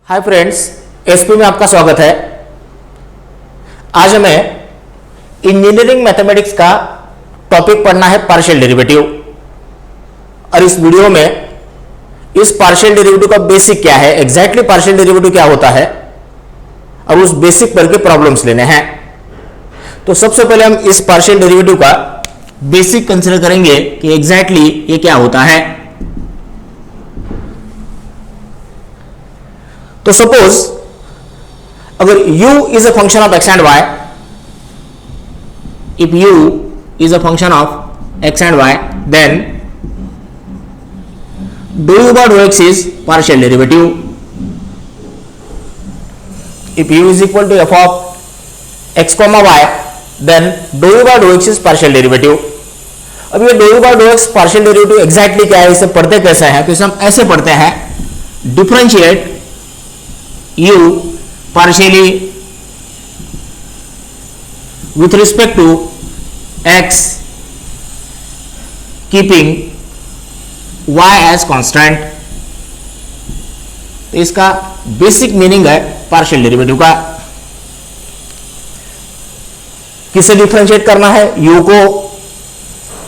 Hi friends, SP में आपका स्वागत है। आज हमें इंजीनियरिंग मैथमेटिक्स का टॉपिक पढ़ना है पार्शियल डेरिवेटिव। और इस वीडियो में इस पार्शियल डेरिवेटिव का बेसिक क्या है, एग्जैक्टली पार्शियल डेरिवेटिव क्या होता है, और उस बेसिक पर के प्रॉब्लम्स लेने हैं। तो सबसे पहले हम इस पार्शियल डेरिवेटिव का बेसिक कंसीडर करेंगे कि एग्जैक्टली ये क्या होता है। तो सपोज अगर u is a function of x and y, if u is a function of x and y, then dou u by dou x is partial derivative. If u is equal to f of x comma y, then dou u by dou x is partial derivative. अब ये dou u by dou x partial derivative exactly क्या है, इसे पढ़ते कैसे हैं? तो इसे हम ऐसे पढ़ते हैं, differentiate u partially with respect to x keeping y as constant. तो इसका बेसिक मीनिंग है पार्शियल डेरिवेटिव का। किसे डिफरेंशिएट करना है, u को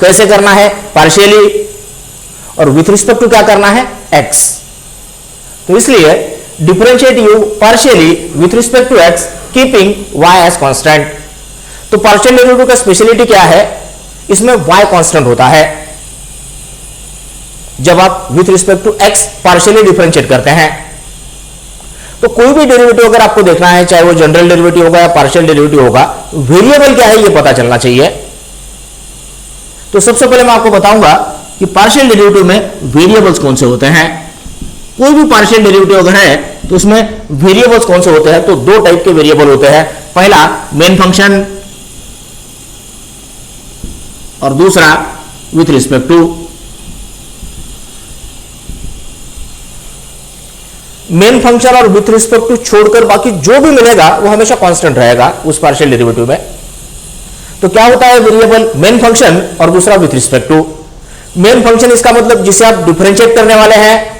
कैसे करना है, पार्शियली, और विथ रिस्पेक्ट टू क्या करना है, x। तो इसलिए differentiate u partially with respect to x keeping y as constant. तो पार्शियल डेरिवेटिव का स्पेशलिटी क्या है, इसमें y कांस्टेंट होता है जब आप with respect to x partially differentiate करते हैं। तो कोई भी डेरिवेटिव अगर आपको देखना है, चाहे वो जनरल डेरिवेटिव होगा या पार्शियल डेरिवेटिव होगा, वेरिएबल क्या है ये पता चलना चाहिए। तो सबसे पहले मैं आपको बताऊंगा कि पार्शियल डेरिवेटिव में वेरिएबल्स कौन से होते हैं। कोई भी पार्शियल डेरिवेटिव अगर है तो उसमें वेरिएबल्स कौन से होते हैं, तो दो टाइप के वेरिएबल होते हैं। पहला मेन फंक्शन और दूसरा with respect to. Main function और विथ रिस्पेक्ट टू छोड़कर बाकी जो भी मिलेगा वो हमेशा कांस्टेंट रहेगा उस पार्शियल डेरिवेटिव में। तो क्या होता है वेरिएबल, मेन फंक्शन और दूसरा with respect to. Main function इसका मतलब जिसे आप डिफरेंशिएट करने वाले हैं।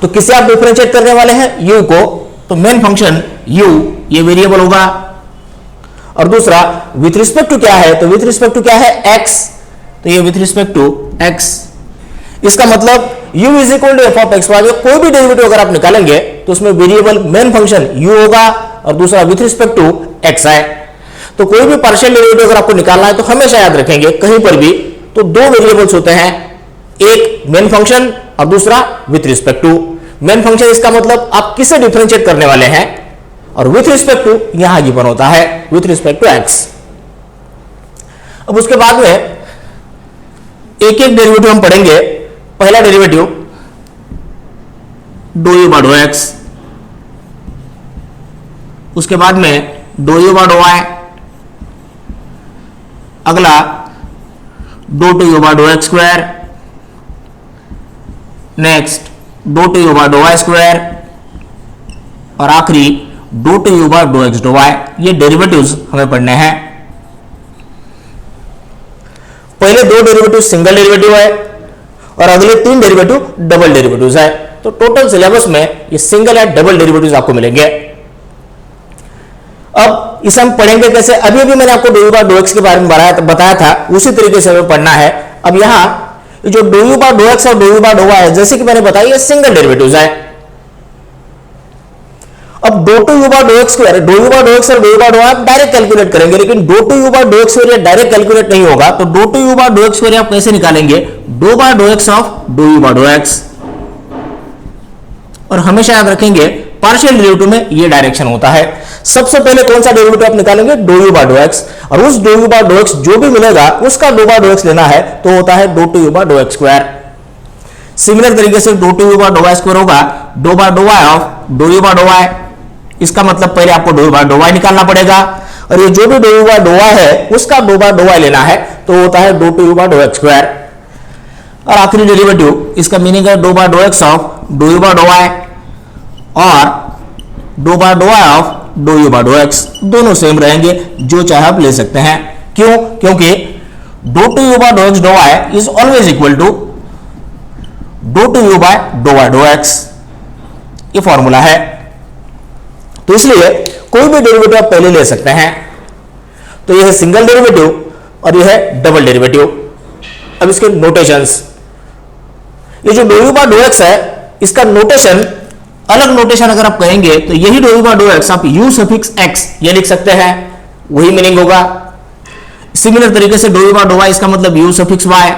तो किसे आप डिफरेंशिएट करने वाले हैं, u को, तो मेन फंक्शन u ये वेरिएबल होगा। और दूसरा विथ रिस्पेक्ट टू क्या है, तो विथ रिस्पेक्ट टू क्या है, x, तो ये विथ रिस्पेक्ट टू x। इसका मतलब u is equal to f of x y. कोई भी डेरिवेटिव अगर आप निकालेंगे तो उसमें वेरिएबल मेन फंक्शन u होगा और दूसरा विथ रिस्पेक्ट टू x है। तो कोई भी पार्शियल डेरिवेटिव अगर आपको निकालना है तो हमेशा याद रखेंगे कहीं पर भी तो दो वेरिएबल्स होते हैं, एक मेन फंक्शन और दूसरा with respect to. Main function इसका मतलब आप किसे डिफरेंशिएट करने वाले हैं, और विथ रिस्पेक्ट टू यहां गिवन होता है विथ रिस्पेक्ट टू x। अब उसके बाद में एक एक डेरिवेटिव हम पढ़ेंगे। पहला derivative do u by dough x, उसके बाद में do u by dough y, अगला do two u by dough x square, next do two u by dough y square, और आखिरी do two u by dough x do y। ये derivatives हमें पढ़ने हैं। पहले दो डेरिवेटिव सिंगल डेरिवेटिव है और अगले तीन डेरिवेटिव डबल डेरिवेटिव्स है। तो टोटल सिलेबस में ये सिंगल या डबल डेरिवेटिव्स आपको मिलेंगे। अब इसे हम पढ़ेंगे कैसे, अभी अभी मैंने आपको do u by dough x के बारे में बताया था, उसी तरीके से हमें पढ़ना है। अब यहां जो do u by dough x और do u by dough y है, जैसे कि मैंने बताया ये सिंगल डेरिवेटिव्स है। अब do two u by dough x square, do u by dough x और do u by dough y आप डायरेक्ट कैलकुलेट करेंगे, लेकिन do two u by dough x square direct calculate नहीं होगा। तो do two u by dough x square आप कैसे निकालेंगे, do by dough x of dough u by dough x। और हमेशा याद रखेंगे पार्शियल डेरिवेटिव में ये डायरेक्शन होता है। सबसे पहले कौन सा डेरिवेटिव आप निकालेंगे, do u by dough x, और उस do u by dough x जो भी मिलेगा उसका डो बाय डो x लेना है, तो होता है dough two u by dough x square. Similar तरीके से doe two u by dough y square होगा doe by dough y of dough u by dough y। इसका मतलब पहले आपको डो बाय डो y निकालना पड़ेगा, और ये जो भी do u by dough y है उसका डो बाय डो y लेना है, तो होता है dough two u by dough x square. और आखिरी डेरिवेटिव इसका मीनिंग है dough by dough x of dough u by dough y और dough by dough y of dough u by dough x। दोनों सेम रहेंगे, जो चाहे आप ले सकते हैं। क्यों, क्योंकि do two u by dough x do y is always equal to do two u by dough y do x। ये फॉर्मूला है। तो इसलिए कोई भी डेरिवेटिव आप पहले ले सकते हैं। तो यह है सिंगल डेरिवेटिव और यह है डबल डेरिवेटिव। अब इसके नोटेशंस, ये जो do u by do x है इसका नोटेशन, अलग नोटेशन अगर आप कहेंगे तो यही do u by do x आप यू सफिक्स एक्स ये लिख सकते हैं, वही मीनिंग होगा। सिमिलर तरीके से do u by do y इसका मतलब u suffix y,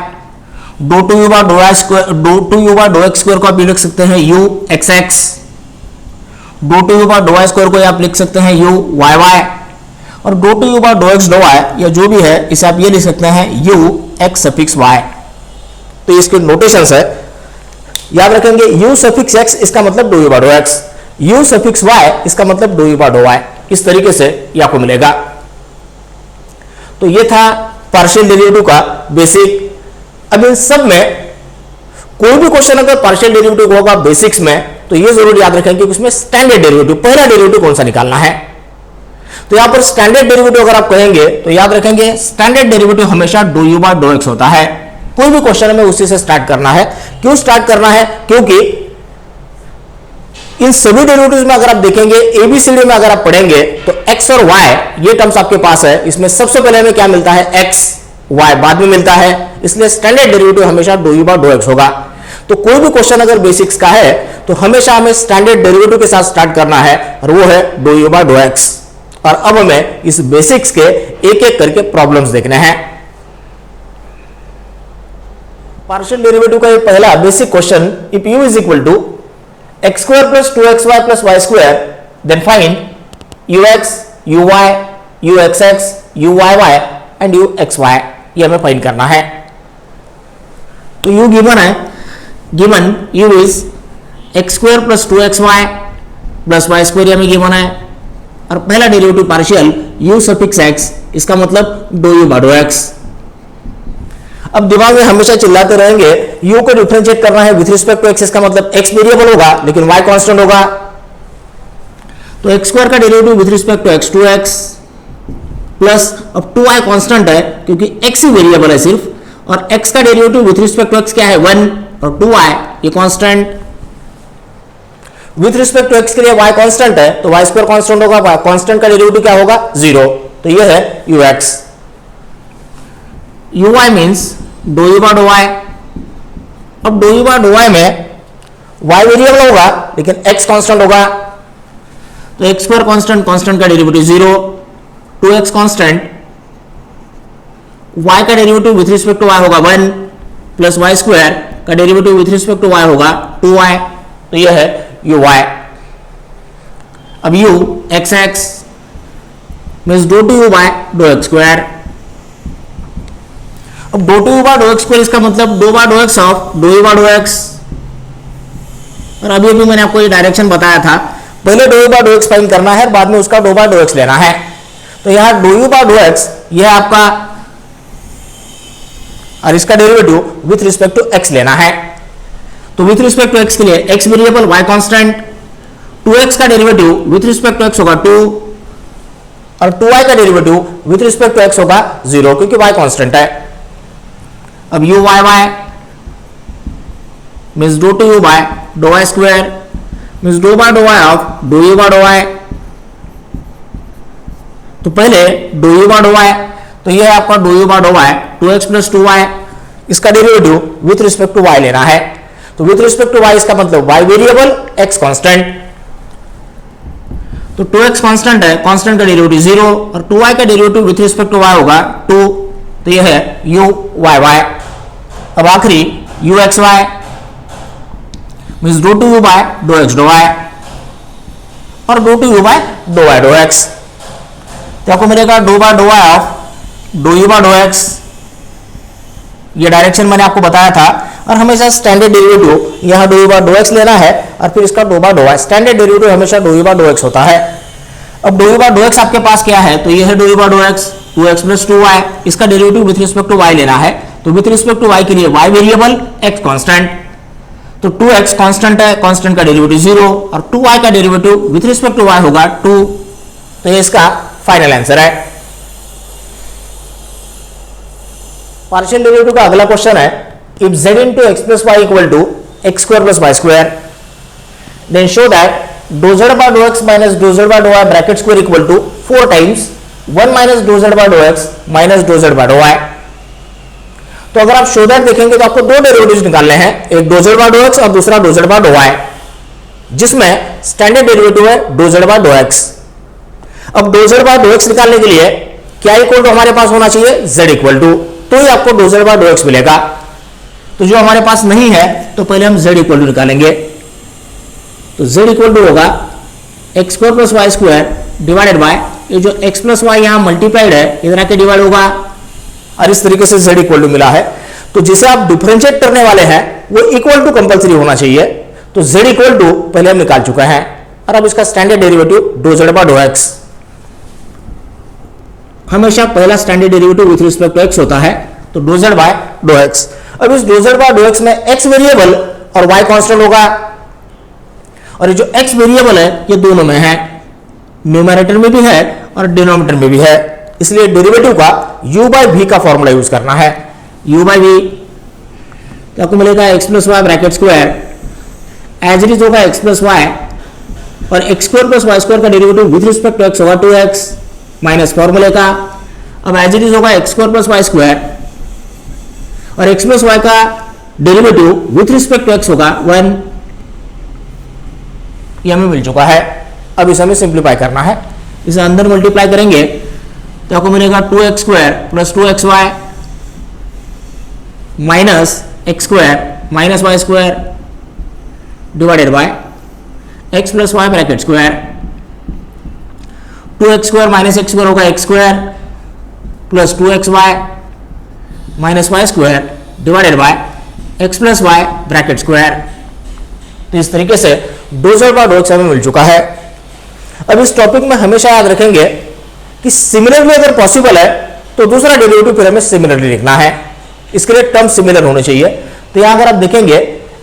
do two u by do y square, do two u by do x square को आप लिख सकते हैं u x x, do two u by do y square को आप लिख सकते हैं यू वाई वाई, और do two u by do x do y या जो भी है इसे आप ये लिख सकते हैं यू एक्स सफिक्स वाई। तो इसके नोटेशंस है, याद रखेंगे यू सफिक्स एक्स इसका मतलब do u by do x, u suffix y इसका मतलब do u by do y. इस तरीके से ये आपको मिलेगा। तो ये था पार्शियल डेरिवेटिव का बेसिक। अब इन सब में कोई भी क्वेश्चन अगर पार्शियल डेरिवेटिव होगा बेसिक्स में तो ये जरूर याद रखेंगे कि उसमें स्टैंडर्ड डेरिवेटिव, पहला डेरिवेटिव कौन सा निकालना है। तो यहां पर स्टैंडर्ड डेरिवेटिव अगर आप कहेंगे तो याद रखेंगे स्टैंडर्ड डेरिवेटिव हमेशा do u by do x होता है। कोई भी क्वेश्चन में उसी से स्टार्ट करना है। क्यों स्टार्ट करना है? क्योंकि इन सभी डेरिवेटिव्स में अगर आप देखेंगे एबीसीडी में अगर आप पढ़ेंगे तो एक्स और वाई ये टर्म्स आपके पास है, इसमें सबसे पहले हमें क्या मिलता है? एक्स, वाई बाद में मिलता है, इसलिए स्टैंडर्ड डेरिवेटिव हमेशा do u by do x होगा। तो कोई भी क्वेश्चन अगर बेसिक्स का है तो हमेशा हमें स्टैंडर्ड डेरिवेटिव के साथ स्टार्ट करना है और वो है do u by do x. और अब हमें इस बेसिक्स के एक एक करके प्रॉब्लम्स देखने हैं। पार्शियल डेरिवेटिव का ये पहला basic question, if u is equal to x square plus 2xy plus y square then find ux, uy, uxx, uyy and uxy, ये हमें फाइंड करना है। तो u गिवन है, given u is x square plus 2xy plus y square हमें given है, और पहला डेरिवेटिव पार्शियल u सफिक्स x इसका मतलब do u by do x। अब दिमाग में हमेशा चिल्लाते रहेंगे u को डिफरेंशिएट करना है विथ रिस्पेक्ट टू x, इसका मतलब x वेरिएबल होगा लेकिन y कांस्टेंट होगा। तो x स्क्वायर का derivative with respect to x 2x plus, अब 2y कांस्टेंट है क्योंकि x ही वेरिएबल है सिर्फ, और x का derivative with respect to x क्या है? 1, और 2y ये constant. With respect to x के लिए y कांस्टेंट है तो y स्क्वायर कांस्टेंट होगा, y कांस्टेंट का डेरिवेटिव क्या होगा? 0। तो ये है ux। uy means do u by do y। अब do u by do y में y वेरिएबल होगा लेकिन x कांस्टेंट होगा, तो x स्क्वायर कांस्टेंट, कांस्टेंट का डेरिवेटिव 0, 2x कांस्टेंट, y का derivative with respect to y होगा 1 प्लस वाई स्क्वायर का derivative with respect to y होगा 2y। तो यह है uy। अब u x x means do two u by do x square. अब do two u by do x square इसका मतलब do by do x of do u by do x, और अभी अभी मैंने आपको ये डायरेक्शन बताया था, पहले do u by do x find करना है बाद में उसका डू बाय डू एक्स लेना है। तो यहां do u by do x यह आपका, और इसका derivative with respect to x लेना है। तो विथ रिस्पेक्ट टू एक्स के लिए x variable y constant, 2x का derivative with respect to x होगा 2, और 2y का derivative with respect to x होगा 0 क्योंकि y कांस्टेंट है। अब u y y means do two u by do y square means do by do y of do u by do y. तो पहले do u by do y, तो यह है आपका do u by do y 2x plus 2y, इसका derivative with respect to y लेना है। तो विथ रिस्पेक्ट टू y इसका मतलब y वेरिएबल x कांस्टेंट, तो 2x कांस्टेंट है, कांस्टेंट का डेरिवेटिव 0, और 2y का derivative with respect to y होगा 2, तो यह है u y y। अब आखिरी u x y means do two u by do x do y, और do two u by do y do x. तो आपको मिलेगा do by do y of do u by do x, ये direction मैंने आपको बताया था। और हमेशा स्टैंडर्ड डेरिवेटिव यहाँ do u by do x लेना है और फिर इसका do by do y, standard derivative हमेशा do u by do x होता है। अब do u by do x आपके पास क्या है? तो ये है do u by do x 2x plus 2y, इसका derivative with respect to y लेना है। तो विथ रिस्पेक्ट टू y के लिए y वेरिएबल x कांस्टेंट, तो 2x कांस्टेंट है, कांस्टेंट का डेरिवेटिव 0, और 2y का derivative with respect to y होगा 2। तो ये इसका फाइनल आंसर है। पार्शियल डेरिवेटिव का अगला क्वेश्चन है, if z into x plus y equal to x square plus y square, then show that do z by dough x minus dough z by dough y bracket square equal to 4 times 1 minus dough z by dough x minus dough z by dough y. तो अगर आप show that देखेंगे तो आपको दो derivatives निकालने हैं, एक doe z by dough x और दूसरा doe z by dough y, जिसमें स्टैंडर्ड डेरिवेटिव है doe z by dough x. अब doe z by dough x निकालने के लिए क्या इक्वल टू हमारे पास होना चाहिए, जेड इक्वल टू, तो ही आपको do z by dough x मिलेगा। तो जो हमारे पास नहीं है तो पहले हम जेड इक्वल टू निकालेंगे। तो जेड इक्वल टू होगा x square plus y square divided by ये जो एक्स प्लस वाई यहां मल्टीप्लाइड है इधर आके डिवाइड होगा, और इस तरीके से जेड इक्वल टू मिला है। तो जिसे आप डिफरेंशिएट करने वाले हैं वो इक्वल टू कंपलसरी होना चाहिए। तो जेड इक्वल टू पहले हम निकाल चुके हैं, और अब इसका standard derivative do z by dough x. हमेशा पहला standard derivative with respect to x होता है, तो dough z by dough x. अब इस do z by dough x में एक्स वेरिएबल और वाई कांस्टेंट होगा, और ये जो एक्स वेरिएबल है ये दोनों में है, न्यूमरेटर में भी है और डिनोमिनेटर में भी है, इसलिए डेरिवेटिव का u बाय v का फॉर्मूला यूज करना है। u बाय v तो आपको मिलेगा x plus y bracket square as it is होगा एक्स प्लस वाई, और x square plus y square का derivative with respect to x होगा 2x माइनस फॉर्मूले का। अब एज इट इज होगा x square plus y square, और x plus y का derivative with respect to x होगा 1। ये हमें मिल चुका है। अब इसे हमें सिंप्लीफाई करना है, इसे अंदर मल्टीप्लाई करेंगे तो आपको मिलेगा 2x square plus 2xy minus x square minus y square divided by x plus y bracket square. 2x square minus x square होगा x square plus 2xy minus y square divided by x plus y bracket square. तो इस तरीके से doe z by dough x हमें मिल चुका है। अब इस टॉपिक में हमेशा याद रखेंगे कि सिमिलरली अगर पॉसिबल है तो दूसरा डेरिवेटिव फिर हमें सिमिलरली लिखना है, इसके लिए टर्म सिमिलर होने चाहिए। तो यहां अगर आप देखेंगे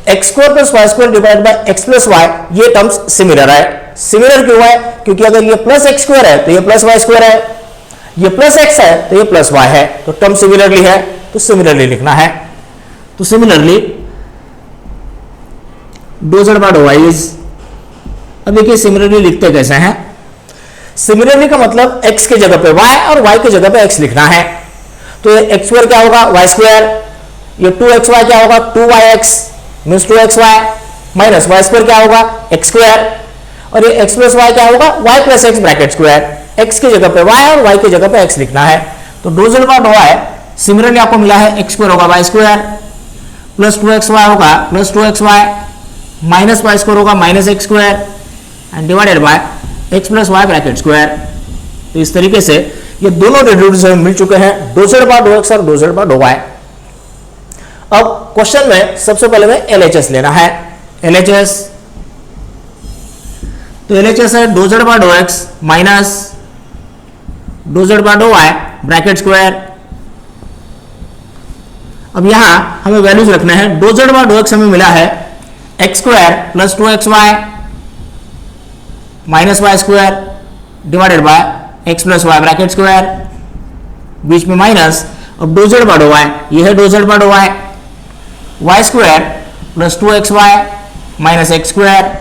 x square plus y square divide by x plus y, ये टर्म्स सिमिलर है। सिमिलर क्यों है, क्योंकि अगर ये प्लस एक्स स्क्वायर है तो ये प्लस वाई स्क्वायर है, ये प्लस एक्स है तो ये प्लस वाई है, तो टर्म सिमिलरली है तो सिमिलरली लिखना है। तो similarly do z by dough y is, अब देखिए सिमिलरली लिखते कैसे हैं। सिमिलरली का मतलब x के जगह पे y और y के जगह पे x लिखना है। तो ये x स्क्वायर क्या होगा y स्क्वायर, ये 2xy क्या होगा 2yx means 2xy minus y square क्या होगा x स्क्वायर, और ये x प्लस y क्या होगा y plus x bracket square. x के जगह पे y और y के जगह पे x लिखना है। तो dough z by dough y similarly आपको मिला है x स्क्वायर होगा y स्क्वायर प्लस 2xy होगा plus 2xy minus y square होगा minus x square and divided by x plus y bracket square. तो इस तरीके से ये दोनों डेरिवेटिव्स हमें मिल चुके हैं, doe z by dough x और doe z by dough y. अब क्वेश्चन में सबसे पहले में LHS लेना है। LHS तो LHS है doe z by dough x minus dough z by dough y bracket square. अब यहां हमें वैल्यूज रखने हैं। Doe z by dough x हमें मिला है x square plus 2xy minus y square divided by x plus y bracket square, बीच में माइनस। अब doe z by dough y, ये है doe z by dough y, y square plus 2xy minus x square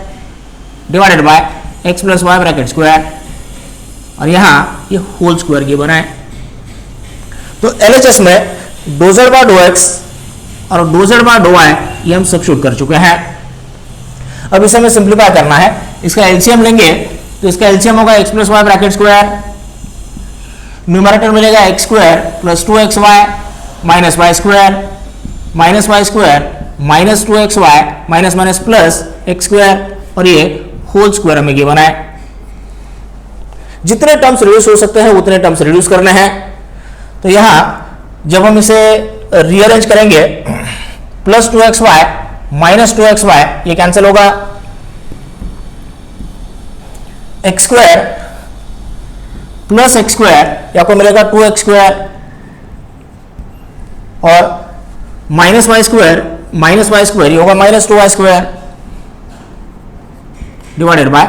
divided by x plus y bracket square, और यहां ये whole square की बना है। तो LHS में doe z by dough x और doe z by dough y ये हम सब्स्टिट्यूट कर चुके हैं। अब इसे हमें सिंप्लीफाई करना है। इसका एलसीएम लेंगे तो इसका एलसीएम होगा x plus y bracket square, numerator मिलेगा x square plus 2xy minus y square minus y square minus 2xy minus minus plus x square, और ये होल स्क्वायर हमें गिवन है। जितने टर्म्स रिड्यूस हो सकते हैं उतने टर्म्स रिड्यूस करने हैं। तो यहां जब हम इसे रीअरेंज करेंगे प्लस 2xy माइनस 2xy ये कैंसिल होगा, x square plus x square आपको मिलेगा 2x स्क्वायर, और माइनस वाई स्क्वायर ये होगा minus 2y square divided by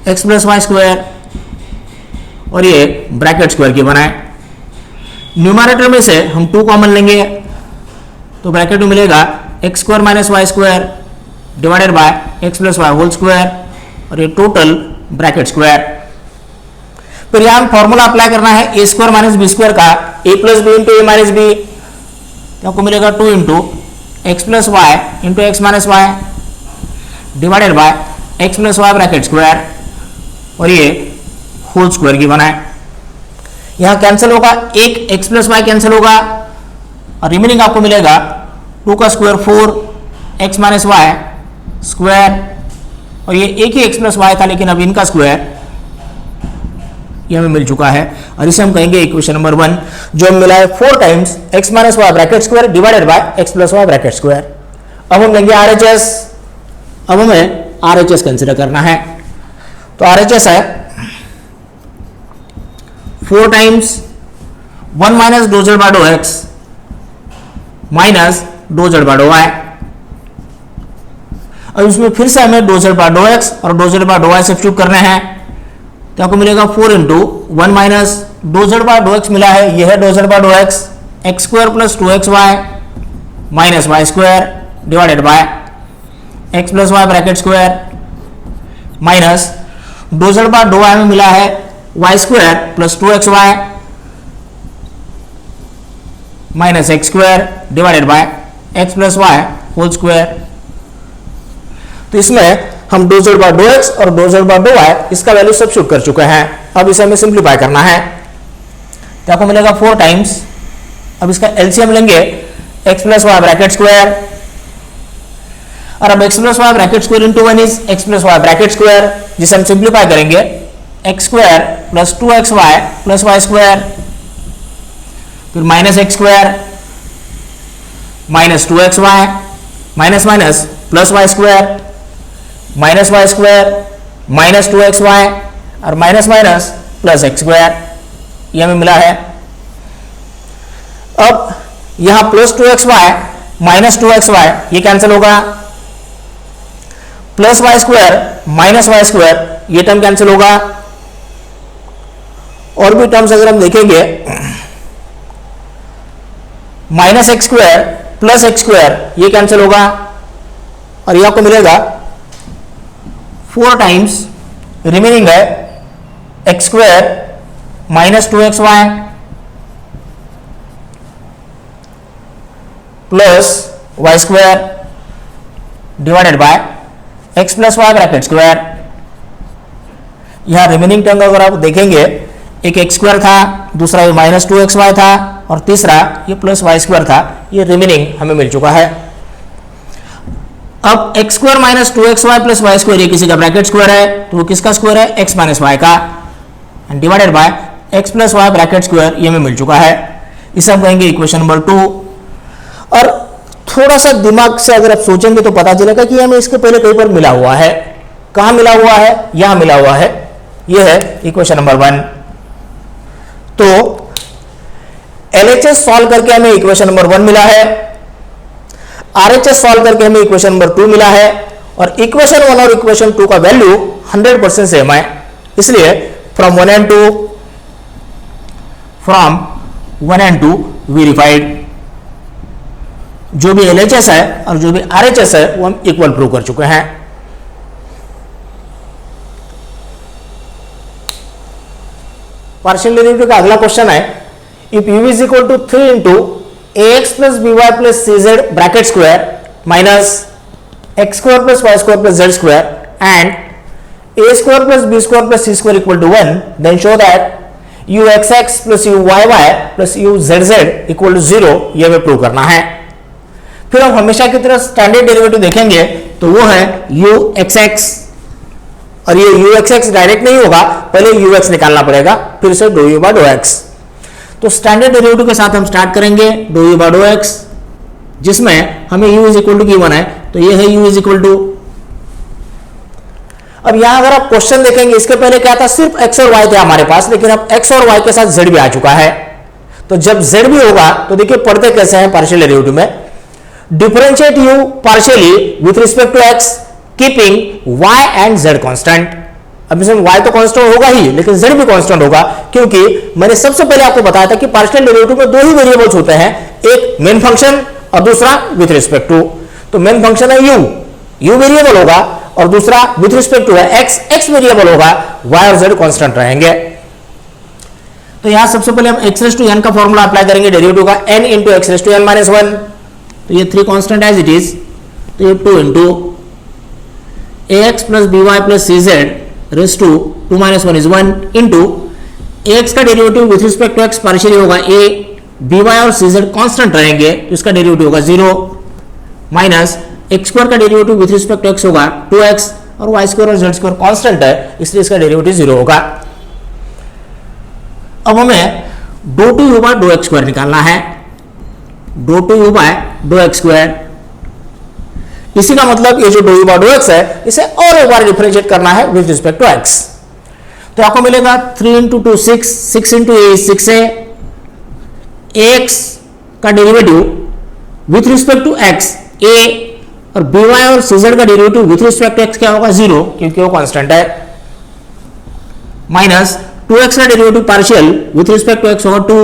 x plus y square, और ये ब्रैकेट स्क्वायर की बनाए। न्यूमरेटर में से हम 2 कॉमन लेंगे तो ब्रैकेट में मिलेगा x square minus y square divided by x plus y whole square, और ये टोटल ब्रैकेट स्क्वायर। फिर यहां फॉर्मूला अप्लाई करना है a square minus b square का, a plus b into a minus b, तो आपको मिलेगा 2 into x plus y into x minus y divided by x plus y bracket square, और ये होल स्क्वायर की बना है। यहां कैंसिल होगा, एक एक्स प्लस वाई कैंसिल होगा और रिमेनिंग आपको मिलेगा 2 का square 4 x minus y square, और ये एक ही एक्स प्लस वाई था लेकिन अब इनका स्क्वायर ये हमें मिल चुका है, और इसे हम कहेंगे इक्वेशन नंबर 1, जो हमें मिला है 4 times x minus y bracket square divided by x plus y bracket square. अब हम लेंगे RHS, अब हमें RHS कंसिडर करना है, तो RHS है 4 times 1 minus dough z by dough x minus dough z by dough y. अब इसमें फिर से हमें doe z by dough x और doe z by dough y substitute करने हैं, तो आपको मिलेगा 4 into 1 minus dough z by dough x मिला है, यह है doe z by dough x, x square plus 2x y minus y square divided by x plus y bracket square minus dough z by dough y में मिला है y square plus 2x y minus x square divided by x plus y whole square. तो इसमें हम doe z by dough x और doe z by dough y इसका value substitute कर चुके हैं, अब इसे हमें सिंप्लीफाई करना है, तो आपको मिलेगा 4 टाइम्स, अब इसका एलसीएम लेंगे x plus y bracket square, और अब x plus y bracket square into 1 is x plus y bracket square, जिसे हम सिंप्लीफाई करेंगे x square plus 2x y plus y square, फिर minus x square minus 2x y minus minus plus y square minus y square minus 2x y और minus minus plus x square, ये हमें मिला है। अब यहां plus 2x y minus 2x y ये cancel होगा, plus y square minus y square ये टर्म कैंसिल होगा, और भी टर्म्स अगर हम देखेंगे minus x square plus x square ये कैंसिल होगा, और ये आपको मिलेगा 4 टाइम्स रिमेनिंग है x square minus 2x y plus y square divided by x plus y bracket square. यहां रिमेनिंग टर्म अगर आप देखेंगे, एक एक्स स्क्वायर था, दूसरा ये माइनस 2x वाई था, और तीसरा ये प्लस वाई स्क्वायर था, ये रिमेनिंग हमें मिल चुका है। अब x square minus 2x y plus y square ये किसी का ब्रैकेट स्क्वायर है, तो वो किसका स्क्वायर है, एक्स माइनस वाई का, divided by x plus y bracket square ये हमें मिल चुका है, इसे हम कहेंगे इक्वेशन नंबर 2। और थोड़ा सा दिमाग से अगर आप सोचेंगे तो पता चलेगा कि हमें इसके पहले कहीं पर मिला हुआ है, कहां मिला हुआ है, यहां मिला हुआ है, यह है इक्वेशन नंबर 1। तो LHS सॉल्व करके हमें इक्वेशन नंबर 1 मिला है, RHS सॉल्व करके हमें इक्वेशन नंबर 2 मिला है, और इक्वेशन 1 और इक्वेशन 2 का वैल्यू 100% सेम है, इसलिए फ्रॉम 1 एंड 2 वेरीफाइड। जो भी LHS है और जो भी RHS है वो हम इक्वल प्रूव कर चुके हैं। पार्शियल डेरिवेटिव का अगला क्वेश्चन है, if u is equal to 3 into ax plus b y plus c z bracket square minus x square plus y square plus z square and a square plus b square plus c square equal to 1, then show that u x x plus u y y plus u z z equal to 0, यह हमें prove करना है। फिर हम हमेशा की तरह standard derivative देखेंगे, तो वो है u एक्स एक्स, और ये u एक्स एक्स डायरेक्ट नहीं होगा, पहले u x निकालना पड़ेगा, फिर से do u by dough x। तो स्टैंडर्ड डेरिवेटिव के साथ हम स्टार्ट करेंगे do u by dough x, जिसमें हमें u is equal to given है, तो ये है u इज इक्वल टू। अब यहां अगर आप क्वेश्चन देखेंगे, इसके पहले क्या था, सिर्फ x और y थे हमारे पास, लेकिन अब x और y के साथ z भी आ चुका है। तो जब z भी होगा तो देखिए पढ़ते कैसे हैं पार्शियल डेरिवेटिव में, differentiate u partially with respect to x keeping y and z constant. अब इसमें y तो कांस्टेंट होगा ही, लेकिन z भी कांस्टेंट होगा, क्योंकि मैंने सबसे पहले आपको बताया था कि पार्शियल डेरिवेटिव में 2 ही वेरिएबल्स होते हैं, एक मेन फंक्शन और दूसरा विथ रिस्पेक्ट टू। तो मेन फंक्शन है u वेरिएबल होगा और दूसरा विथ रिस्पेक्ट टू है एक्स, एक्स वेरिएबल होगा, वाई और जेड कांस्टेंट रहेंगे। तो यहां सबसे पहले हम एक्स रेस टू एन का फॉर्मूला अप्लाई करेंगे डेरिवेटिव का, n into x raise to n minus one, तो ये 3 कांस्टेंट एज इट इज, तो ये 2 into a x plus b y plus c z raise to 2 minus 1 is 1 into a x का derivative with respect to x partially होगा a, B y और c Z constant रहेंगे तो इसका derivative होगा 0 minus x square का derivative with respect to x होगा 2x और वाई स्क्वायर और जेड स्क्वायर कॉन्स्टेंट है इसलिए इसका डेरिवेटिव 0 होगा। अब हमें do two u by dough x square निकालना है, dough two u by dough x square. इसी का मतलब ये जो do u by dough x है इसे और एक बार डिफरेंशिएट करना है विथ रिस्पेक्ट टू एक्स, तो आपको मिलेगा 3 into 2 6, 6 into a 6a, x का derivative with respect to x a और बी वाई और सी जेड का derivative with respect to x क्या होगा 0 क्योंकि वो कांस्टेंट है, माइनस 2x का derivative partial with respect to x होगा 2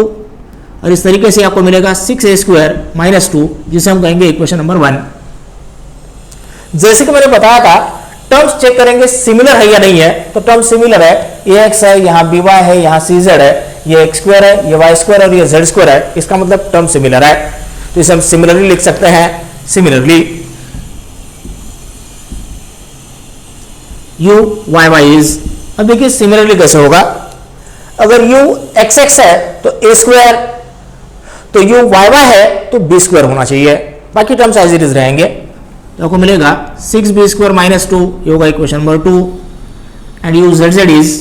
और इस तरीके से आपको मिलेगा 6a स्क्वायर माइनस 2 जिसे हम कहेंगे इक्वेशन नंबर 1। जैसे कि मैंने बताया था टर्म्स चेक करेंगे सिमिलर है या नहीं है, तो टर्म सिमिलर है, ax है, यहाँ by है, यहाँ cz है, ये x स्क्वायर है, ये y स्क्वायर और ये z स्क्वायर है, इसका मतलब टर्म सिमिलर है तो इसे हम सिमिलरली लिख सकते हैं, similarly u y y is. अब देखिए सिमिलरली कैसे होगा, अगर u x x है तो a स्क्वायर, तो u y y है तो b स्क्वायर होना चाहिए, बाकी टर्म्स एज इट इज रहेंगे, तो आपको मिलेगा 6b स्क्वायर माइनस 2, ये होगा equation number 2 and u z z is,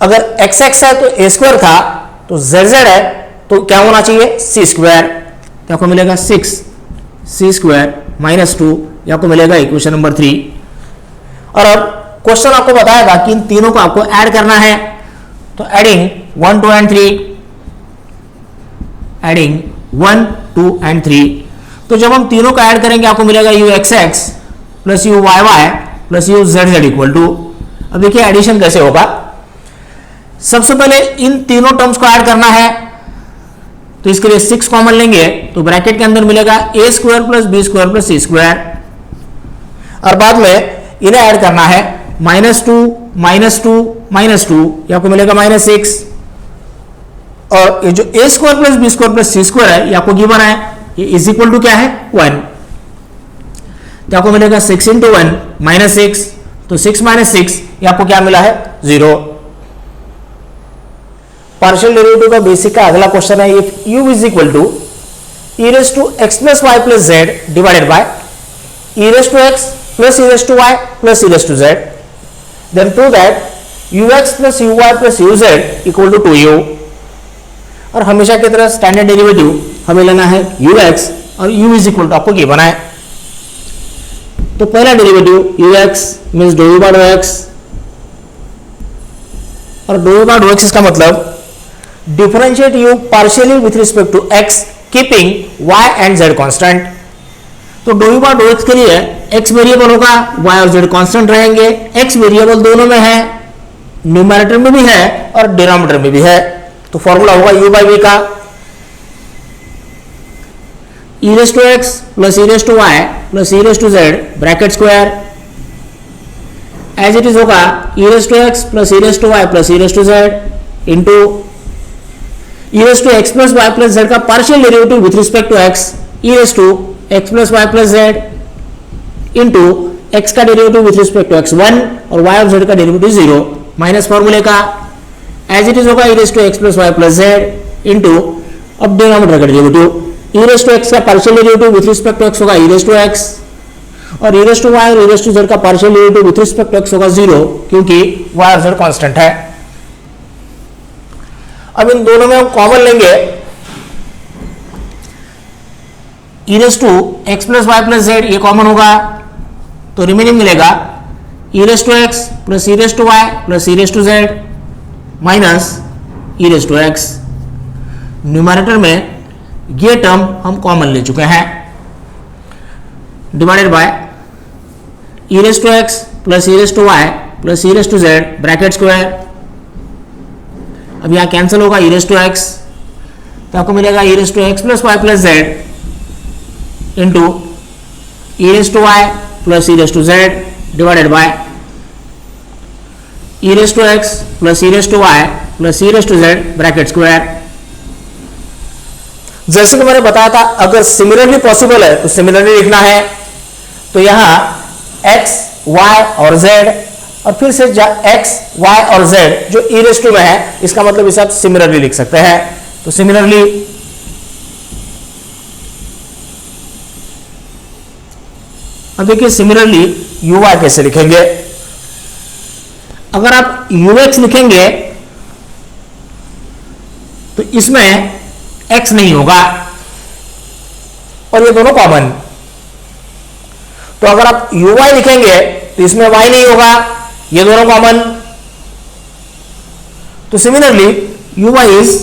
अगर x x है तो a स्क्वायर था तो z z है तो क्या होना चाहिए c स्क्वायर, तो आपको मिलेगा 6c स्क्वायर माइनस 2, ये आपको मिलेगा इक्वेशन नंबर 3। और अब क्वेश्चन आपको बताएगा कि इन तीनों को आपको ऐड करना है, तो एडिंग 1 2 एंड 3, एडिंग 1 2 एंड 3, तो जब हम तीनों को ऐड करेंगे आपको मिलेगा u x x plus u y y plus u z z equal to. अब देखिए एडिशन कैसे होगा, सबसे पहले इन तीनों टर्म्स को ऐड करना है, तो इसके लिए 6 कॉमन लेंगे तो ब्रैकेट के अंदर मिलेगा a square plus b square plus c square, और बाद में इन्हें ऐड करना है -2 -2 -2, ये आपको मिलेगा -6, और ये जो a square plus b square plus c square है ये आपको गिवन है, ये इज इक्वल टू क्या है 1, तो आपको मिलेगा 6 इंटू 1 -6, तो 6 - 6 ये आपको क्या मिला है 0। पार्शियल डेरिवेटिव का बेसिक का अगला क्वेश्चन है, if u is equal to e raise to x plus y plus z divided by e raise to x plus e raise to y plus e raise to z, then prove that ux plus uy plus uz equal to 2u, और हमेशा की तरह standard derivative हमें लेना है ux और u is equal to आपको given है, तो पहला derivative ux means doe u by dough x, और doe u by dough x इसका मतलब differentiate u partially with respect to x keeping y and z constant, तो doe u by dough x के लिए x variable होगा, y और z constant रहेंगे, x variable दोनों में है, न्यूमरेटर में भी है और डिनोमिनेटर में भी है, तो फॉर्मूला होगा u बाय v का e raise to x plus e raise to y plus e raise to z bracket square, as it is होगा e raise to x plus e raise to y plus e raise to z into e raise to x plus y plus z का partial derivative with respect to x e raise to x plus y plus z into x का derivative with respect to x 1 और y और z का derivative 0 minus फॉर्मूले का as it is होगा e raise to x plus y plus z into अब denominator का derivative e raise to x का partial derivative with respect to x होगा e रेस टू x, और e raise to y और e raise to z का partial derivative with respect to x होगा 0 क्योंकि y और z constant है। अब इन दोनों में हम कॉमन लेंगे, e raise to x plus y plus z ये कॉमन होगा, तो रिमेनिंग मिलेगा e raise to x plus e raise to y plus e raise to z minus e raise to x। Numerator में ये term हम common ले चुके हैं, divided by e raise to x plus e raise to y plus e raise to z bracket square, अब यहाँ cancel होगा e raise to x, तो आपको मिलेगा e raise to x plus y plus z into e raise to y plus e raise to z divided by e raise to x plus e raise to y plus e raise to z bracket square. जैसे कि मैंने बताया था, अगर similarly possible है तो similarly लिखना है, तो यहां x, y और z और फिर से x, y और z जो ई रेस टू में है, इसका मतलब इसे आप सिमिलरली लिख सकते हैं। तो सिमिलरली अब देखिए सिमिलरली यू वाई कैसे लिखेंगे। अगर आप यू एक्स लिखेंगे तो इसमें x नहीं होगा और ये दोनों कॉमन। तो अगर आप यू वाई लिखेंगे तो इसमें y नहीं होगा, ये दोनों कॉमन। तो similarly u y is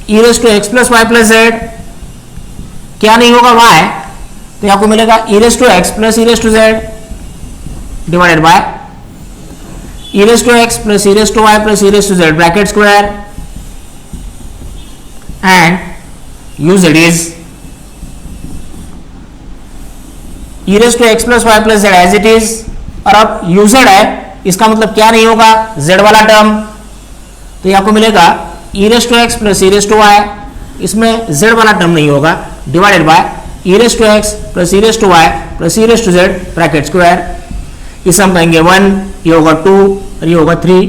e raise to x plus y plus z. क्या नहीं होगा? y। तो आपको मिलेगा e raise to x plus e raise to z divided by e raise to x plus e raise to y plus e raise to z bracket square and u z is e raise to x plus y plus z as it is. और अब you Z है, इसका मतलब क्या नहीं होगा? Z वाला term. तो ये आपको मिलेगा e raise to x plus e raise to y, इसमें जेड वाला टर्म नहीं होगा, divided by e raise to x plus e raise to y plus e raise to z bracket square. इसे हम कहेंगे 1, ये होगा 2 और ये होगा 3।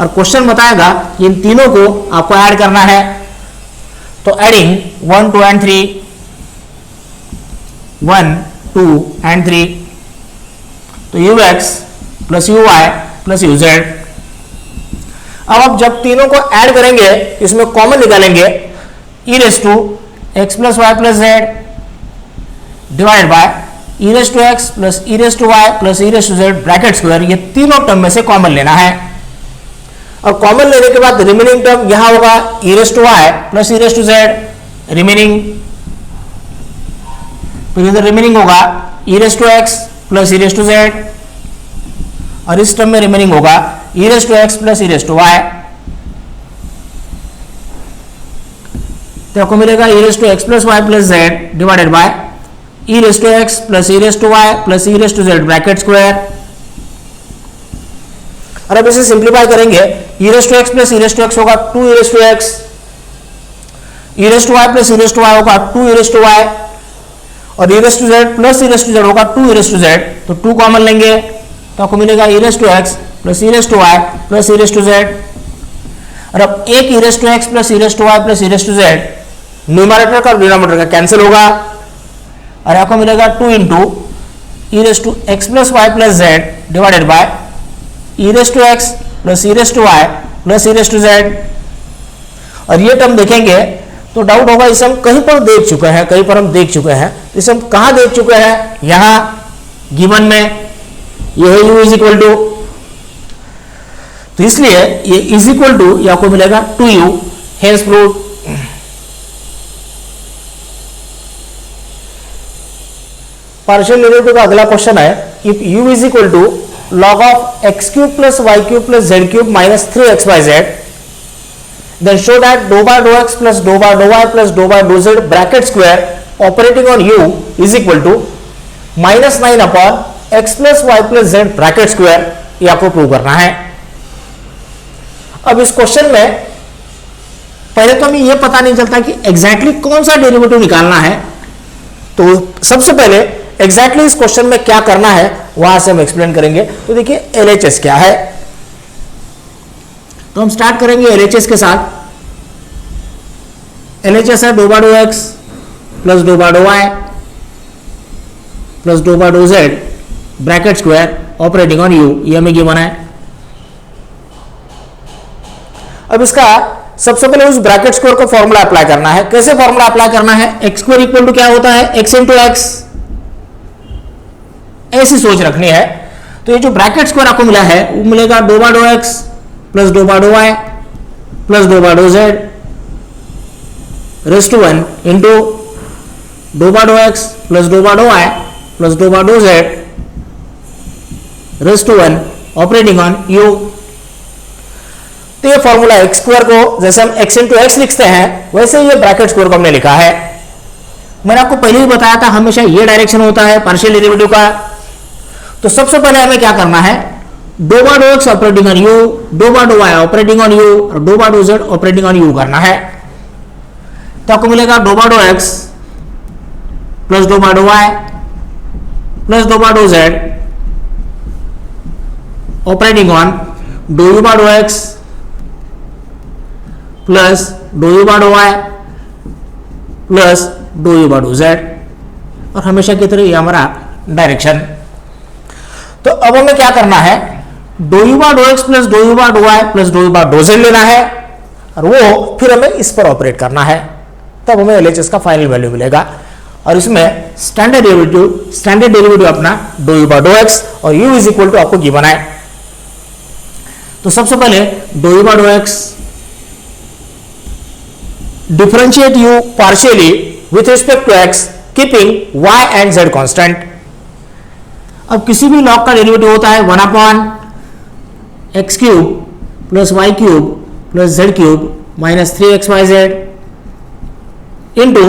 और क्वेश्चन बताएगा कि इन तीनों को आपको ऐड करना है। तो एडिंग 1, 2 एंड 3, 1, 2 एंड 3, तो u x plus u y plus u z. अब आप जब तीनों को ऐड करेंगे, इसमें कॉमन निकालेंगे, e raise to x plus y plus z divide by e raise to x plus e raise to y plus e raise to z bracket square. ये तीनों टर्म में से कॉमन लेना है और कॉमन लेने के बाद रिमेनिंग टर्म यहां होगा e raise to y plus e raise to z remaining. फिर इधर रिमेनिंग होगा e raise to x plus e raise to z और इस टर्म में रिमेनिंग होगा e raise to x plus e raise to y. तो आपको मिलेगा e raise to x plus y plus z divided by e raise to x plus e raise to y plus e raise to z bracket square. और अब इसे simplify करेंगे, e raise to x plus e raise to x होगा 2 e raise to x, e raise to y plus e raise to y होगा 2 e raise to y और e raise to z plus e raise to z होगा 2 e raise to Z. तो 2 common लेंगे तो आपको मिलेगा e raise to x plus e raise to y plus e raise to z. और अब एक e raise to x plus e raise to y plus e raise to z numerator का और डिनोमिनेटर का कैंसिल होगा और आपको मिलेगा 2 into e raise to x plus y plus z divided by e raise to x plus e raise to y plus e raise to z. और ये term देखेंगे तो डाउट होगा, इसे हम कहीं पर देख चुके हैं, कहीं पर हम देख चुके हैं। इसे हम कहां देख चुके हैं? यहां गिवन में ये है u इज इक्वल टू, तो इसलिए ये इज इक्वल टू ये आपको मिलेगा 2u hence proved. Partial derivative का अगला क्वेश्चन है, if u is equal to log of x cube plus y cube plus z cube minus 3x by z, then show that dou by dou x plus dou by dou y plus dou by dou z bracket square operating on u is equal to minus 9 upon x plus y plus z bracket square। ये आपको prove करना है। अब इस question में पहले तो हमें यह पता नहीं चलता कि एग्जैक्टली कौन सा डेरिवेटिव निकालना है। तो सबसे पहले एग्जैक्टली इस क्वेश्चन में क्या करना है वहां से हम एक्सप्लेन करेंगे। तो देखिए एलएचएस क्या है, तो हम स्टार्ट करेंगे एलएचएस के साथ। एलएचएस है dough by dough x plus dough by dough y plus dough by dough z bracket square operating on u, ये हमें गिवन है। अब इसका सबसे पहले उस ब्रैकेट स्क्वायर को फॉर्मूला अप्लाई करना है। कैसे फॉर्मूला अप्लाई करना है? एक्स स्क्वायर इक्वल टू क्या होता है? एक्स इंटू एक्स, ऐसी सोच रखनी है। तो ये जो ब्रैकेट स्क्वायर आपको मिला है वो मिलेगा dough by dough x plus dough by dough y plus dough by dough z raise to 1 into do by dough x plus dough by dough y plus dough by dough z raise to 1 operating on u. तो ये formula x square को जैसे हम x into x लिखते हैं वैसे ये bracket square को हमने लिखा है। मैंने आपको पहले ही बताया था हमेशा ये डायरेक्शन होता है पार्शियल डेरिवेटिव का। तो सबसे पहले हमें क्या करना है, dough by dough x operating on u, doe by dough y operating on u और dough by dough z operating on u करना है। तो आपको मिलेगा dough by dough x plus dough by dough y plus dough by dough z operating on doe u by dough x plus dough u by dough y plus dough u by dough z, और हमेशा की तरह ये हमारा direction. तो अब हमें क्या करना है, do u by dough x plus dough u by dough y plus dough u by dough z लेना है और वो फिर हमें इस पर ऑपरेट करना है, तब हमें एलएचएस का फाइनल वैल्यू मिलेगा। और इसमें स्टैंडर्ड डेरिवेटिव अपना do u by dough x और यू इज इक्वल टू आपको गिवन है। तो सबसे पहले do u by dough x differentiate u partially with respect to x keeping y and z constant. अब किसी भी लॉग का डेरिवेटिव होता है 1 upon x cube plus y cube plus z cube minus 3xyz into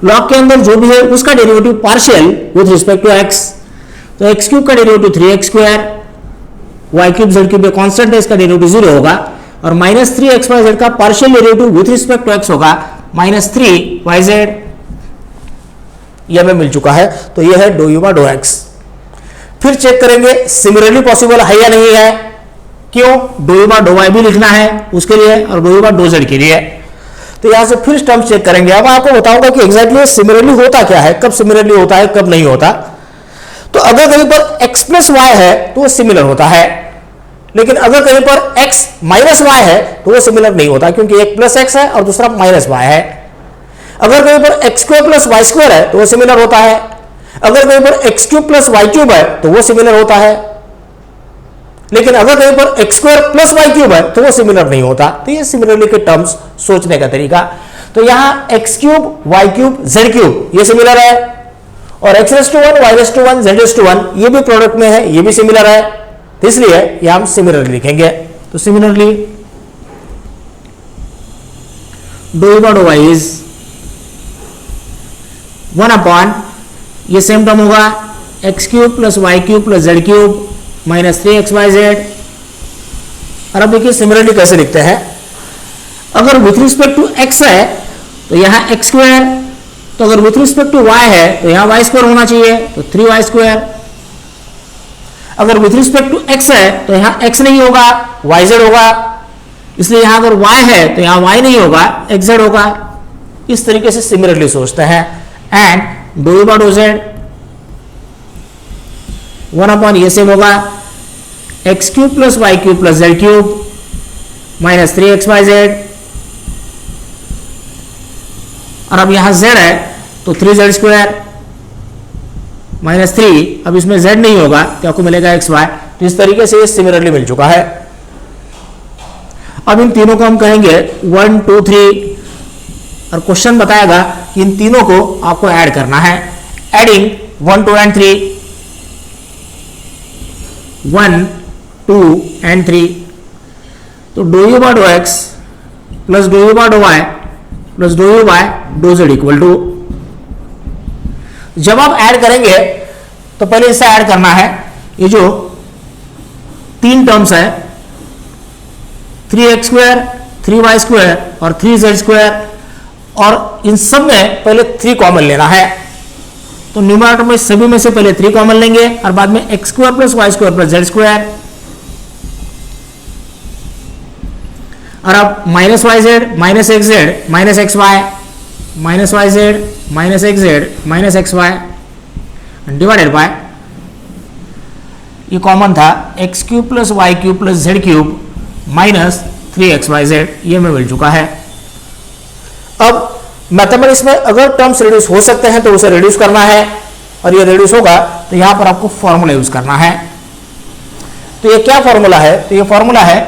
log के अंदर जो भी है उसका derivative partial with respect to x. तो एक्स क्यूब का derivative 3x square, y cube z cube constant है, इसका डेरिवेटिव 0 होगा और माइनस 3xyz का partial derivative with respect to x होगा माइनस 3yz। ये हमें मिल चुका है। तो ये है do u by dough x. फिर चेक करेंगे सिमिलरली पॉसिबल है या नहीं है। क्यों, do u by dough y भी लिखना है उसके लिए और do u by do Z के लिए। तो यहां से फिर टर्म चेक करेंगे। अब आपको बताऊंगा कि एग्जैक्टली सिमिलरली होता क्या है, कब सिमिलरली होता है कब नहीं होता। तो अगर कहीं पर x प्लस वाई है तो वो सिमिलर होता है, लेकिन अगर कहीं पर x माइनस वाई है तो वो सिमिलर नहीं होता, क्योंकि एक प्लस एक्स है और दूसरा माइनस वाई है। अगर कहीं पर x square plus y square है तो वो सिमिलर होता है। अगर कहीं पर x cube plus y cube है तो वो सिमिलर होता है, लेकिन अगर कहीं पर x square plus y cube है तो वो सिमिलर नहीं होता। तो ये सिमिलरली के टर्म्स सोचने का तरीका। तो यहां x cube y cube z cube ये सिमिलर है और x raise to 1 y raise to 1 z raise to 1 ये भी प्रोडक्ट में है, ये भी सिमिलर है। तो इसलिए ये हम सिमिलरली लिखेंगे। तो similarly do u by dough y is 1 upon ये सेम टर्म होगा x cube plus y cube plus z cube minus 3xyz। और अब देखिए सिमिलरली कैसे लिखते हैं। अगर विथ रिस्पेक्ट टू x है तो यहां x स्क्वायर, तो अगर विथ रिस्पेक्ट टू y है तो यहां y स्क्वायर होना चाहिए, तो 3y स्क्वायर। अगर विथ रिस्पेक्ट टू x है तो यहां x नहीं होगा yz होगा, इसलिए यहां अगर y है तो यहां y नहीं होगा xz होगा। इस तरीके से सिमिलरली सोचते हैं। And do u by dough z 1 upon ये सेम होगा x cube plus y cube plus z cube minus 3xyz। और अब यहां z है तो 3z स्क्वायर माइनस 3, अब इसमें z नहीं होगा तो आपको मिलेगा xy। तो इस तरीके से ये सिमिलरली मिल चुका है। अब इन तीनों को हम कहेंगे 1 2 3 और क्वेश्चन बताएगा कि इन तीनों को आपको ऐड करना है। Adding 1 2 and 3 1 2 and 3। तो do u by dough x plus dough u by dough y plus dough u by dough z equal to. जब आप ऐड करेंगे तो पहले इसे ऐड करना है। ये जो तीन टर्म्स है 3x स्क्वायर 3y स्क्वायर और 3z स्क्वायर, और इन सब में पहले 3 कॉमन लेना है। तो न्यूमरेटर में सभी में से पहले 3 कॉमन लेंगे और बाद में x square plus y square plus z square. और अब minus y z minus x z minus x y minus y z minus x z minus x y divided by ये कॉमन था x cube plus y cube plus z cube minus 3xyz। ये में मिल चुका है। अब mathematics में अगर terms reduce हो सकते हैं तो उसे रिड्यूस करना है, और ये रिड्यूस होगा तो यहां पर आपको फॉर्मूला यूज करना है। तो ये क्या फॉर्मूला है, तो ये फॉर्मूला है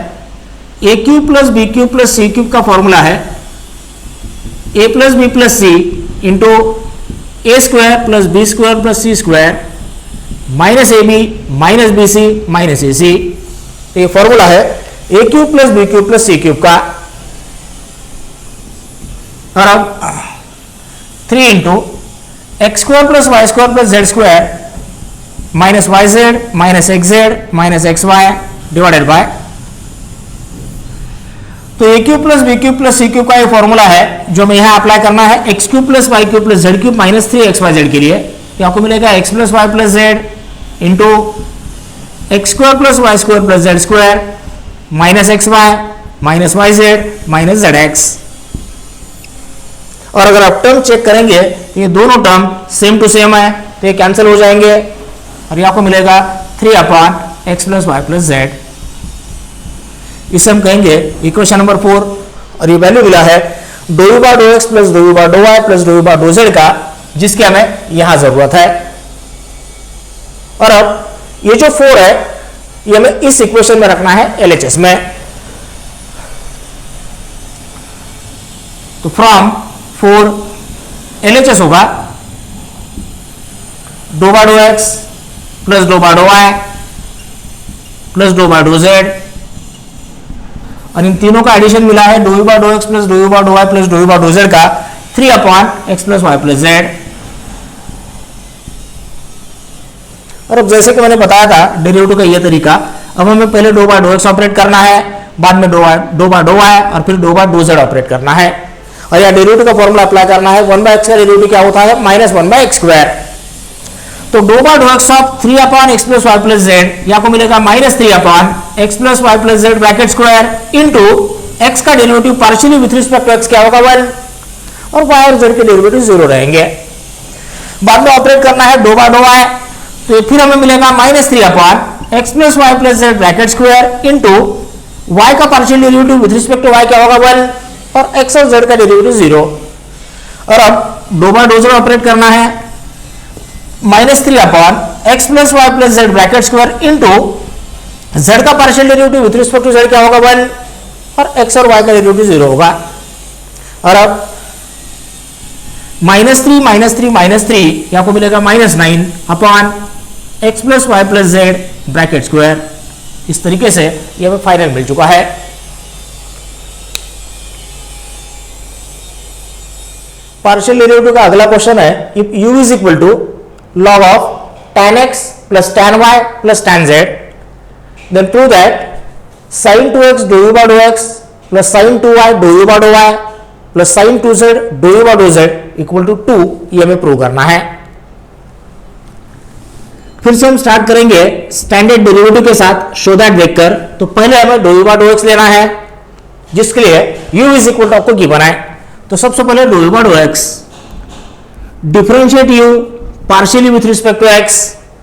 a cube plus b cube plus c cube का फॉर्मूला है a plus b plus c into a square plus b square plus c square minus a b minus b c minus a c. तो ये formula है a cube plus b cube plus c cube का। और अब 3 into x square plus y square plus z square minus y z minus x z minus x y divided by, तो a cube plus b cube plus c cube का ये formula है जो हमें यहां अप्लाई करना है x cube plus y cube plus z cube minus 3xyz के लिए, तो आपको मिलेगा x plus y plus z into x square plus y square plus z square minus x y minus y z minus z x. और अगर आप term check करेंगे तो ये दोनों टर्म सेम टू सेम है, तो ये कैंसिल हो जाएंगे और ये आपको मिलेगा 3/x plus y plus Z. इसे हम कहेंगे इक्वेशन नंबर 4, और ये वैल्यू मिला है do u by do x plus dough u by do y plus dough u by do z का, जिसकी हमें यहां जरूरत है। और अब ये जो 4 है ये हमें इस इक्वेशन में रखना है LHS में, तो फ्रॉम 4 LHS होगा do bar do x plus do bar do y plus do bar do z, और इन तीनों का एडिशन मिला है do u by do x plus dough u by do y plus dough u by do z का 3/x plus y plus Z. और अब जैसे कि मैंने बताया था डेरिवेटिव का ये तरीका, अब हमें पहले dough bar do x operate करना है, बाद में डो बार डो वाई और फिर dough bar do z operate करना है, और यह डेरिवेटिव का फॉर्मूला अप्लाई करना है। 1/x का डेरिवेटिव क्या होता है माइनस 1/x स्क्वायर, तो do bar do x of 3/x plus y plus z यहाँ को मिलेगा minus 3/x plus y plus z bracket square into x का derivative partially with respect to x क्या होगा 1, और वाई और जेड के डेरिवेटिव 0 रहेंगे। बाद में ऑपरेट करना है डो बार डो वाई, तो फिर हमें मिलेगा minus 3/x plus y plus z bracket square into y का partial derivative with respect to y क्या होगा 1, और एक्स और जेड का डेरिवेटिव 0। और अब do bar do z operate करना है minus 3/x plus y plus z bracket square into z का partial derivative with respect to z क्या होगा 1, और एक्स और वाई का डेरिवेटिव 0 होगा। और अब -3 यहाँ को मिलेगा -9/x plus y plus z bracket square. इस तरीके से ये हमें फाइनल मिल चुका है। पार्शियल डेरिवेटिव का अगला क्वेश्चन है if u is equal to log of tan x plus tan y plus tan z, then prove that sin 2x do u by do x plus sin 2y do u by do y plus sin 2z do u by do z equal to 2, ये हमें prove करना है। फिर से हम start करेंगे standard derivative के साथ शो दैट देखकर। तो पहले हमें do u by dough x लेना है, जिसके लिए u इज इक्वल टू आपको गिवन है। तो सबसे पहले do u by dough x, differentiate u partially with respect to x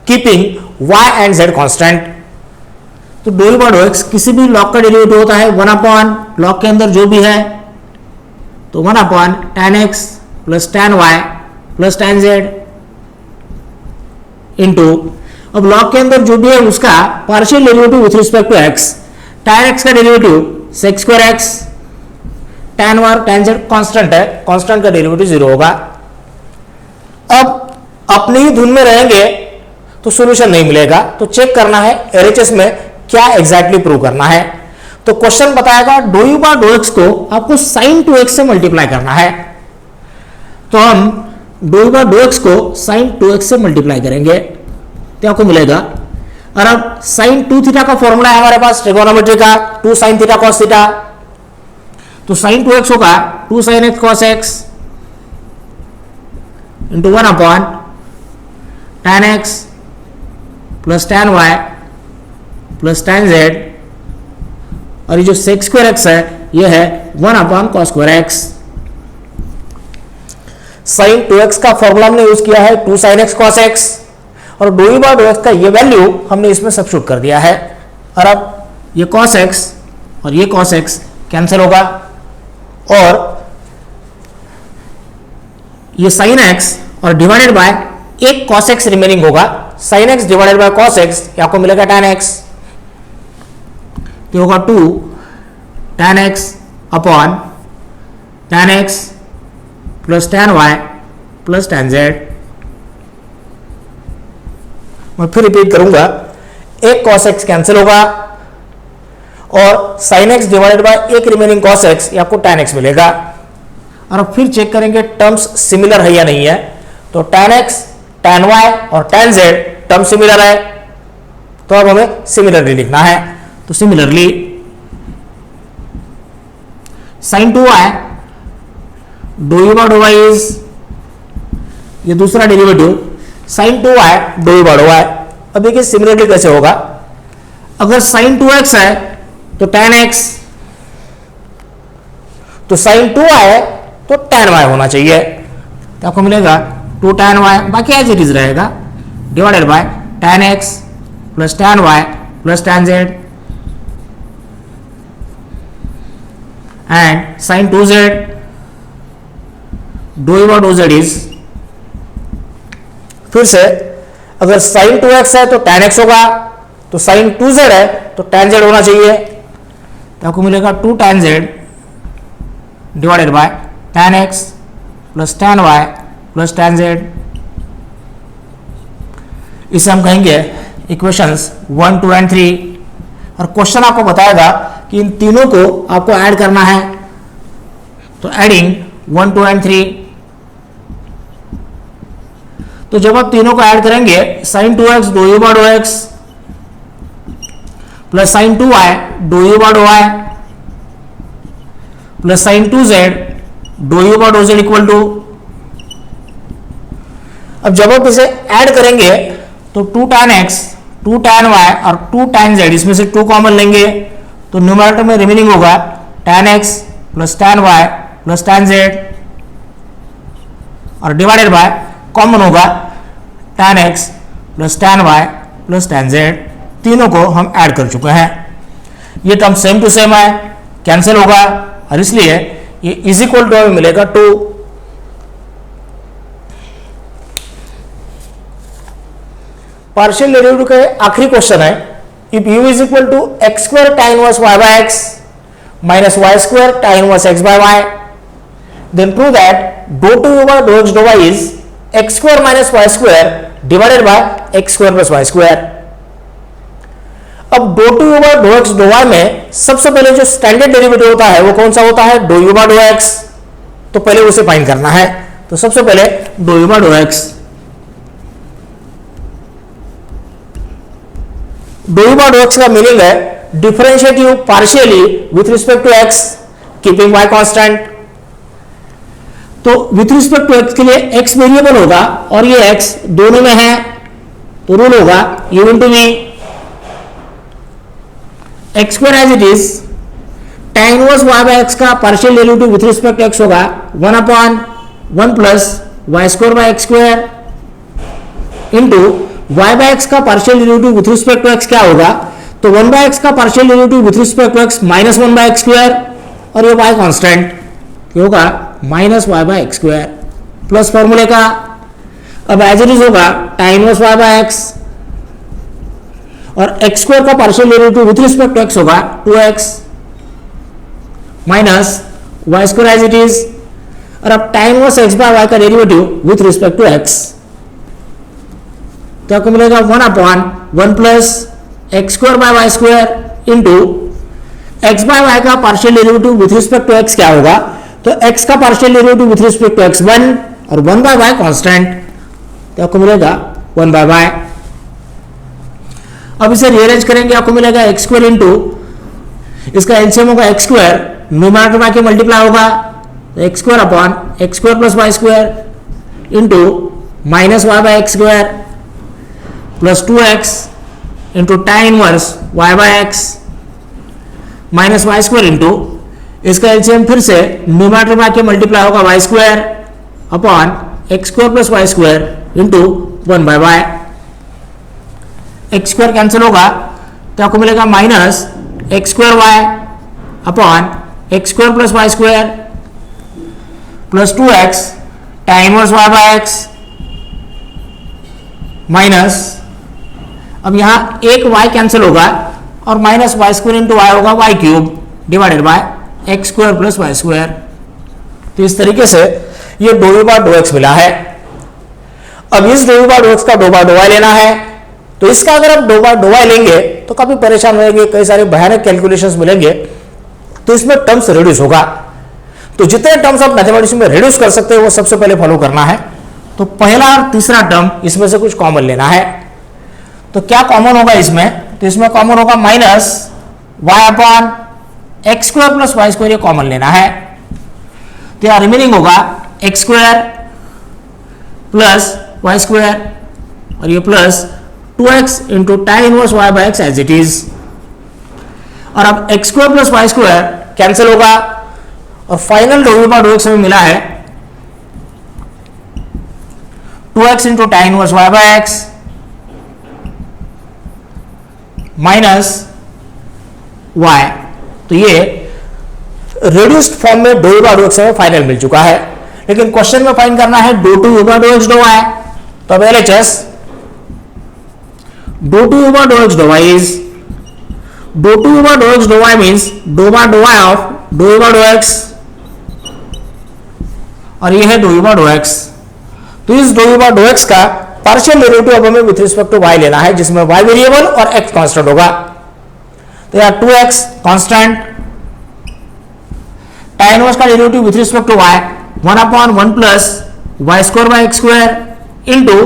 keeping y and z constant. तो do u by dough x किसी भी लॉग का डेरिवेटिव होता है 1/, लॉग के अंदर जो भी है तो 1/tan x plus tan y plus tan z into, अब लॉग के अंदर जो भी है उसका partial derivative with respect to x, tan x का derivative sec²x, tan y tan z constant है, कांस्टेंट का डेरिवेटिव 0 होगा। अब अपनी ही धुन में रहेंगे तो सॉल्यूशन नहीं मिलेगा, तो चेक करना है LHS में क्या एग्जैक्टली प्रूव करना है। तो क्वेश्चन बताएगा do u by dough x को आपको sin 2x से मल्टीप्लाई करना है, तो हम do u by dough x को sin 2x से मल्टीप्लाई करेंगे तो आपको मिलेगा। और अब sin 2 थीटा का फॉर्मूला है हमारे पास ट्रिगोनोमेट्री का 2 sin थीटा cos थीटा, तो sin 2x होगा 2 sin x cos x into 1/tan x plus tan y plus tan z, और ये जो sec²x है ये है 1/cos² x। sin 2x का फॉर्मूला हमने यूज किया है 2 sin x cos x, और do u by dough x का ये वैल्यू हमने इसमें सब्स्टिट्यूट कर दिया है। और अब ये cos x और ये cos x कैंसिल होगा, और ये sin x और डिवाइडेड बाय एक cos x रिमेनिंग होगा, sin x divided by cos x, आपको मिलेगा tan x, तो होगा 2 tan x upon tan x plus tan y plus tan z। मैं फिर रिपीट करूंगा, एक cos x कैंसिल होगा और sin x डिवाइडेड बाय एक रिमेनिंग cos x, आपको tan x मिलेगा। और अब फिर चेक करेंगे टर्म्स सिमिलर है या नहीं है। तो tan x, tan y और tan z टर्म सिमिलर है, तो अब हमें सिमिलरली लिखना है। तो similarly sin 2y do u by dough y is, ये दूसरा derivative sin 2y do u by dough y. अब देखिए सिमिलरली कैसे होगा, अगर sin 2x है तो tan x, तो sin 2y है तो tan y होना चाहिए, तो आपको मिलेगा 2 tan y, बाकी एज इट इज रहेगा, divided by tan x plus tan y plus tan z and sin 2z do u by do z is, फिर से अगर sin 2x है तो tan x होगा, तो sin 2z है तो tan z होना चाहिए, तो आपको मिलेगा 2 tan z divided by tan x plus tan y plus tan z। इसे हम कहेंगे इक्वेशंस 1, 2 एंड 3। और क्वेश्चन आपको बताएगा कि इन तीनों को आपको ऐड करना है, तो एडिंग 1, 2 एंड 3। तो जब आप तीनों को ऐड करेंगे sin 2x do u by dough x plus sin 2y do u by dough y plus sin 2z do u by do z equal to, अब जब आप इसे ऐड करेंगे तो 2 tan x, 2 tan y और 2 tan z, इसमें से 2 common लेंगे तो न्यूमरेटर में रिमेनिंग होगा tan x plus tan y plus tan z और डिवाइडेड बाय कॉमन होगा tan x plus tan y plus tan z। तीनों को हम ऐड कर चुके हैं, ये टर्म सेम टू सेम है, कैंसिल होगा और इसलिए ये इज इक्वल टू हमें मिलेगा 2। पार्शियल डेरिवेटिव का आखिरी क्वेश्चन है, if u is equal to x square tan inverse y by x minus y square tan inverse x by y, then prove that do two u by dough x do y is x square minus y square divided by x square plus y square. अब do two u by dough x do y में सबसे पहले जो standard derivative होता है वो कौन सा होता है, do u by dough x, तो पहले उसे फाइंड करना है। तो सबसे पहले do u by dough x, do u by dough x का मीनिंग है differentiate u partially with respect to x keeping y constant. तो विथ रिस्पेक्ट टू x के लिए x वेरिएबल होगा और ये x दोनों में है, तो रूल होगा u into v, x square as it is tan inverse y by x का partial derivative with respect to x होगा 1/1 plus y square by x square into y by x का partial derivative with respect to x क्या होगा, तो 1 by x का partial derivative with respect to x minus 1 by x square और ये y constant क्या होगा minus y by x square plus फॉर्मूले का, अब एज इट इज होगा tan inverse y by x और x स्क्वायर का partial derivative with respect to x होगा 2x minus y square as it is, और अब tan inverse x by y का derivative with respect to x, तो आपको मिलेगा 1/1 plus x square by y square into x by y का partial derivative with respect to x क्या होगा, तो एक्स का partial derivative with respect to x 1 और 1 बाय वाई कांस्टेंट, तो आपको मिलेगा 1 बाय वाई। अब इसे रीअरेंज करेंगे, आपको मिलेगा एक्स स्क्वायर इंटू इसका एलसीएम होगा एक्स स्क्वायर, न्यूमरेटर में आके मल्टीप्लाई होगा x square upon x square plus y square into minus y by x square plus 2x into tan inverse y by x minus y square into इसका LCM फिर से numerator में आके multiply होगा y square upon x square plus y square into 1 by y, x square cancel होगा तो आपको मिलेगा minus x square y upon x square plus y square plus 2x tan inverse y by x minus, अब यहां एक y cancel होगा और minus y square into y होगा y cube divided by x square plus y square. तो इस तरीके से ये do u by dough x मिला है। अब इस do u by dough x का डो बाय डो वाई लेना है, तो इसका अगर आप डो बाय डो वाई लेंगे तो काफी परेशान होंगे, कई सारे भयानक कैलकुलेशंस मिलेंगे, तो इसमें टर्म्स रिड्यूस होगा। तो जितने टर्म्स आप मैथमेटिक्स में रिड्यूस कर सकते हैं वो सबसे पहले फॉलो करना है। तो पहला और तीसरा टर्म इसमें से कुछ कॉमन लेना है। तो क्या कॉमन होगा इसमें? तो इसमें कॉमन होगा minus y upon x square plus y square, ये कॉमन लेना है। तो यहां रिमेनिंग होगा x square plus y square और ये plus 2x into tan inverse y by x as it is. और अब x square plus y square cancel होगा और final do by dough x हमें मिला है 2x into tan inverse y by x minus y। तो ये reduced form में डो बाय डो एक्स हमें फाइनल मिल चुका है, लेकिन क्वेश्चन में फाइंड करना है dough two by dough x do y। तो अब LHS dou 2 over dou x dou y is dou 2 over dou x dou y means dou over dou y of dou over dou x और ये है dou over dou x। तो इस dou over dou x का partial derivative अब हमें with respect to y लेना है, जिसमें y वेरिएबल और x कांस्टेंट होगा। तो यार 2x कांस्टेंट, tan इनवर्स का derivative with respect to y 1 upon 1 plus y square by x square into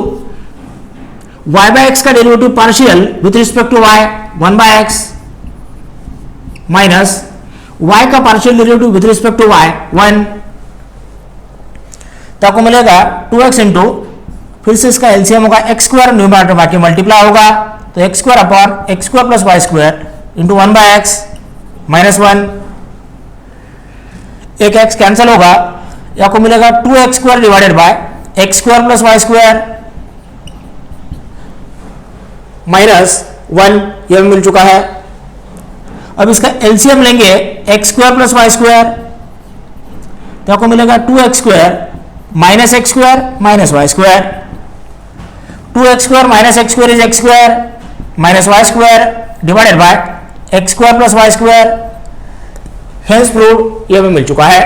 y by x का derivative partial with respect to y 1 by x minus y का partial derivative with respect to y 1। तो आपको मिलेगा 2x into, फिर से इसका LCM होगा x square, numerator बाकी मल्टीप्लाई होगा, तो x square upon x square plus y square into 1 by x minus 1। एक x कैंसिल होगा, आपको मिलेगा 2x square divided by x square plus y square minus 1, यह मिल चुका है। अब इसका एलसीएम लेंगे x square plus y square, तो आपको मिलेगा 2x square minus x square minus y square. 2x square minus x square is x square minus y square divided by x square plus y square. Hence proved, यह भी मिल चुका है।